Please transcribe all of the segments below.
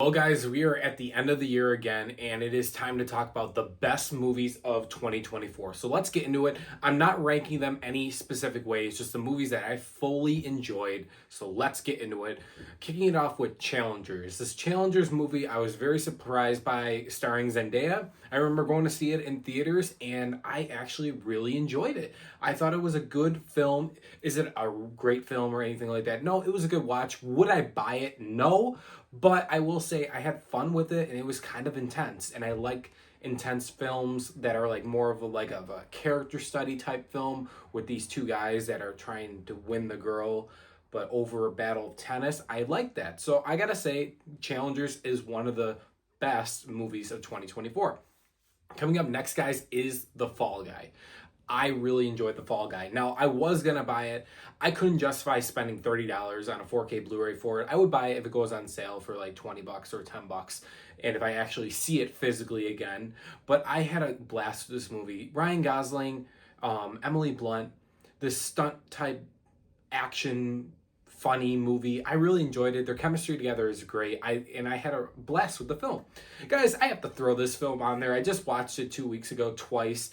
Well, guys, we are at the end of the year again, and it is time to talk about the best movies of 2024. So let's get into it. I'm not ranking them any specific way, it's just the movies that I fully enjoyed. So let's get into it. Kicking it off with Challengers. This Challengers movie, I was very surprised by, starring Zendaya. I remember going to see it in theaters, and I actually really enjoyed it. I thought it was a good film. Is it a great film or anything like that? No, it was a good watch. Would I buy it? No. But I will say I had fun with it, and it was kind of intense. And I like intense films that are like more of a character study type film with these two guys that are trying to win the girl, but over a battle of tennis. I like that. So I gotta say, Challengers is one of the best movies of 2024. Coming up next, guys, is The Fall Guy. I really enjoyed The Fall Guy. Now, I was going to buy it. I couldn't justify spending $30 on a 4K Blu-ray for it. I would buy it if it goes on sale for like $20 or $10, and if I actually see it physically again. But I had a blast with this movie. Ryan Gosling, Emily Blunt, this stunt type action funny movie. I really enjoyed it. Their chemistry together is great. I had a blast with the film. Guys, I have to throw this film on there. I just watched it 2 weeks ago twice.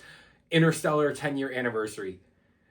Interstellar 10-year anniversary.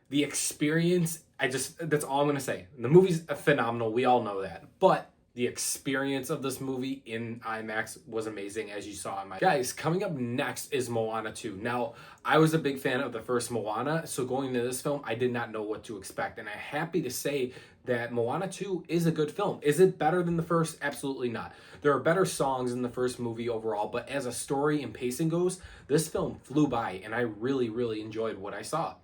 The experience, that's all I'm going to say. The movie's phenomenal. We all know that. But the experience of this movie in IMAX was amazing, as you saw in my... Guys, coming up next is Moana 2. Now, I was a big fan of the first Moana, so going into this film, I did not know what to expect. And I'm happy to say that Moana 2 is a good film. Is it better than the first? Absolutely not. There are better songs in the first movie overall, but as a story and pacing goes, this film flew by, and I really, really enjoyed what I saw.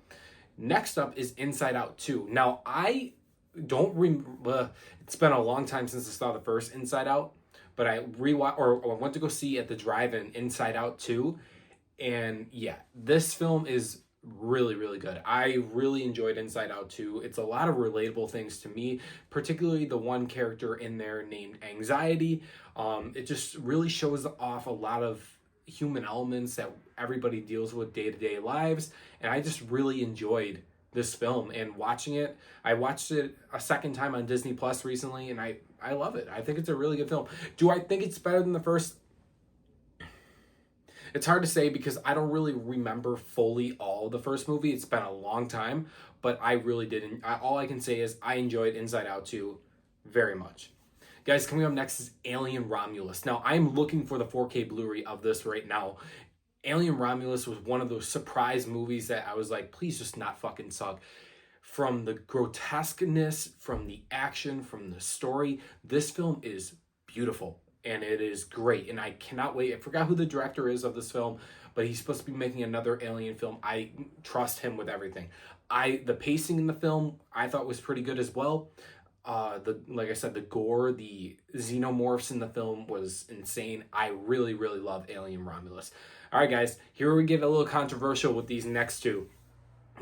Next up is Inside Out 2. Now, I don't remember... It's been a long time since I saw the first Inside Out, but I went to go see at the drive-in Inside Out 2, and yeah, this film is really, really good. I really enjoyed Inside Out 2. It's a lot of relatable things to me, particularly the one character in there named Anxiety. It just really shows off a lot of human elements that everybody deals with day-to-day lives, and I just really enjoyed this film and watching it. I watched it a second time on Disney Plus recently, and I love it. I think it's a really good film. Do I think it's better than the first? It's hard to say because I don't really remember fully all of the first movie. It's been a long time, but I really didn't. All I can say is I enjoyed Inside Out 2 very much. Guys, coming up next is Alien Romulus. Now, I'm looking for the 4K Blu-ray of this right now. Alien Romulus was one of those surprise movies that I was like, please just not fucking suck. From the grotesqueness, from the action, from the story, this film is beautiful and it is great. And I cannot wait. I forgot who the director is of this film, but he's supposed to be making another Alien film. I trust him with everything. The pacing in the film I thought was pretty good as well. Like I said, the gore, the xenomorphs in the film was insane. I really, really love Alien Romulus. All right, guys, here we get a little controversial with these next two.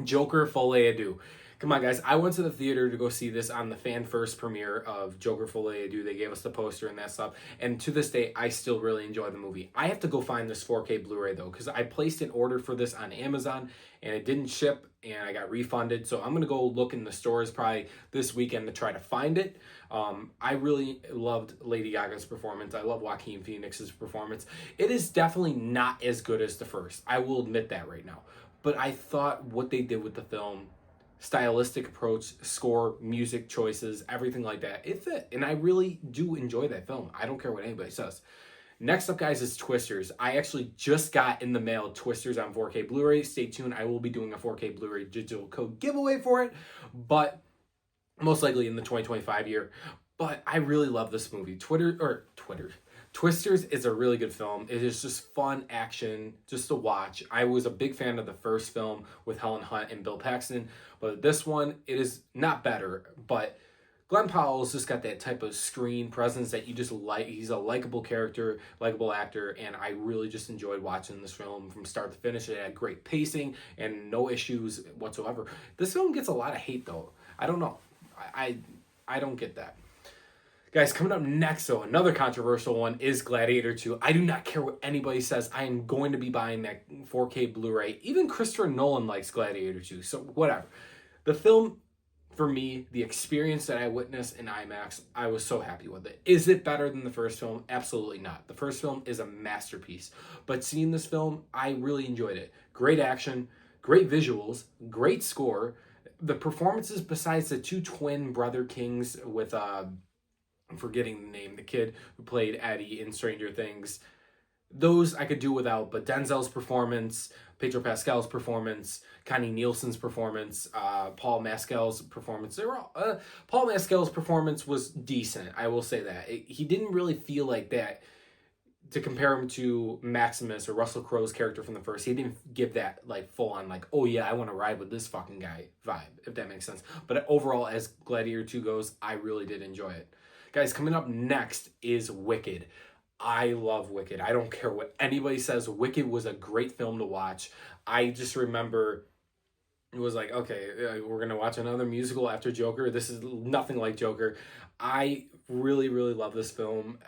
Joker Folie à Deux. Come on, guys. I went to the theater to go see this on the fan first premiere of Joker Folie à Deux. They gave us the poster and that stuff. And to this day, I still really enjoy the movie. I have to go find this 4K Blu-ray, though, because I placed an order for this on Amazon, and it didn't ship, and I got refunded. So I'm going to go look in the stores probably this weekend to try to find it. I really loved Lady Gaga's performance. I love Joaquin Phoenix's performance. It is definitely not as good as the first. I will admit that right now. But I thought what they did with the film, stylistic approach, score, music choices, everything like that, it fit. And I really do enjoy that film. I don't care what anybody says. Next up, guys, is Twisters. I actually just got in the mail Twisters on 4K Blu-ray. Stay tuned. I will be doing a 4K Blu-ray digital code giveaway for it, but most likely in the 2025 year. But I really love this movie. Twisters is a really good film. It is just fun action just to watch. I was a big fan of the first film with Helen Hunt and Bill Paxton, but this one, it is not better, but Glenn Powell's just got that type of screen presence that you just like. He's a likable character, likable actor, and I really just enjoyed watching this film from start to finish. It had great pacing and no issues whatsoever. This film gets a lot of hate, though. I don't know. I don't get that. Guys, coming up next, though, another controversial one is Gladiator 2. I do not care what anybody says. I am going to be buying that 4K Blu-ray. Even Christopher Nolan likes Gladiator 2, so whatever. The film for me, the experience that I witnessed in IMAX, I was so happy with it. Is it better than the first film? Absolutely not. The first film is a masterpiece. But seeing this film, I really enjoyed it. Great action, great visuals, great score. The performances, besides the two twin brother kings with, I'm forgetting the name, the kid who played Eddie in Stranger Things, those I could do without, but Denzel's performance, Pedro Pascal's performance, Connie Nielsen's performance, Paul Mescal's performance, they were all, Paul Mescal's performance was decent, I will say that. He didn't really feel like that, to compare him to Maximus or Russell Crowe's character from the first. He didn't give that like full on like, oh yeah, I want to ride with this fucking guy vibe, if that makes sense. But overall, as Gladiator 2 goes, I really did enjoy it. Guys, coming up next is Wicked. I love Wicked. I don't care what anybody says. Wicked was a great film to watch. I just remember it was like, okay, we're going to watch another musical after Joker. This is nothing like Joker. I really, really love this film.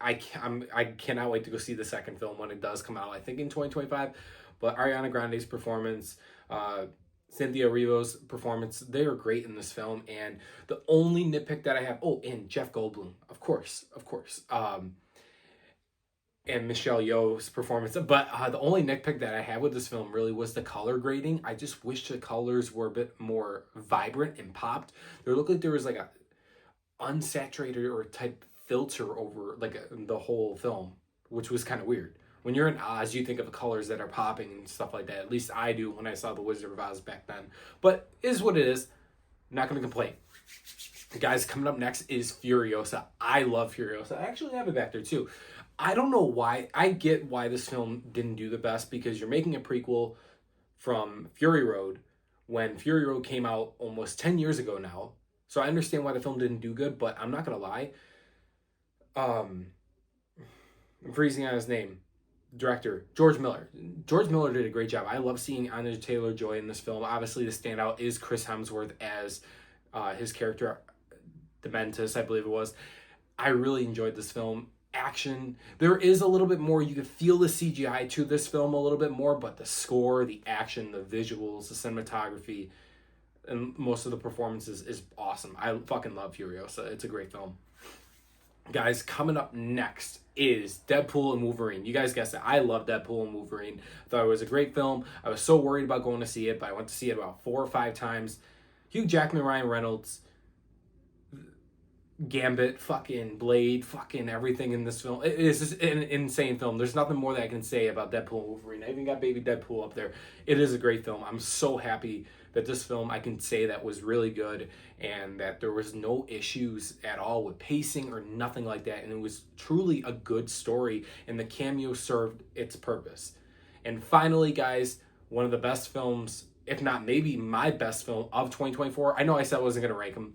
I cannot wait to go see the second film when it does come out, I think in 2025. But Ariana Grande's performance, Cynthia Erivo's performance, they are great in this film. And the only nitpick that I have, and Jeff Goldblum, of course, and Michelle Yeoh's performance. But the only nitpick that I had with this film really was the color grading. I just wish the colors were a bit more vibrant and popped. There looked like there was like a unsaturated or type filter over like the whole film, which was kind of weird. When you're in Oz, you think of the colors that are popping and stuff like that. At least I do when I saw The Wizard of Oz back then. But it is what it is. Not going to complain. Guys, coming up next is Furiosa. I love Furiosa. I actually have it back there too. I don't know why. I get why this film didn't do the best, because you're making a prequel from Fury Road when Fury Road came out almost 10 years ago now. So I understand why the film didn't do good, but I'm not going to lie. I'm freezing on his name. Director George Miller. George Miller did a great job. I love seeing Anya Taylor-Joy in this film. Obviously, the standout is Chris Hemsworth as his character, Dementus, I believe it was. I really enjoyed this film. Action. There is a little bit more. You can feel the CGI to this film a little bit more, but the score, the action, the visuals, the cinematography, and most of the performances is awesome. I fucking love Furiosa. It's a great film. Guys, coming up next is Deadpool and Wolverine. You guys guessed it. I love Deadpool and Wolverine. I thought it was a great film. I was so worried about going to see it, but I went to see it about 4 or 5 times. Hugh Jackman, Ryan Reynolds, Gambit, fucking Blade, fucking everything in this film. It is just an insane film. There's nothing more that I can say about Deadpool and Wolverine. I even got baby Deadpool up there. It is a great film. I'm so happy that this film, I can say that was really good and that there was no issues at all with pacing or nothing like that. And it was truly a good story, and the cameo served its purpose. And finally, guys, one of the best films, if not maybe my best film of 2024, I know I said I wasn't going to rank them,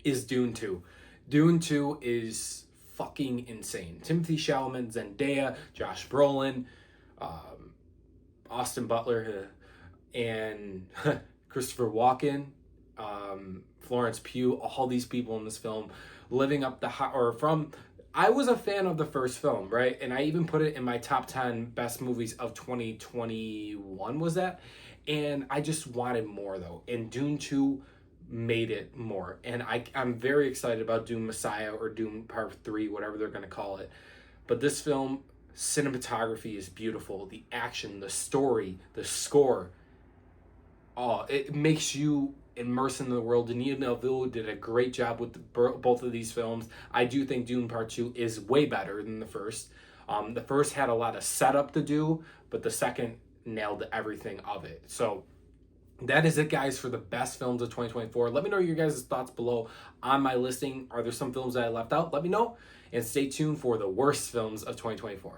is Dune 2. Dune 2 is fucking insane. Timothée Chalamet, Zendaya, Josh Brolin, Austin Butler, and Christopher Walken, Florence Pugh, all these people in this film living up I was a fan of the first film, right? And I even put it in my top 10 best movies of 2021, was that? And I just wanted more, though. And Dune 2 made it more. And I'm very excited about Dune Messiah or Dune Part 3, whatever they're going to call it. But this film, cinematography is beautiful. The action, the story, the score, it makes you immerse in the world. Denis Villeneuve did a great job with both of these films. I do think Dune Part 2 is way better than the first. The first had a lot of setup to do, but the second nailed everything of it. So that is it, guys, for the best films of 2024. Let me know your guys' thoughts below on my listing. Are there some films that I left out? Let me know. And stay tuned for the worst films of 2024.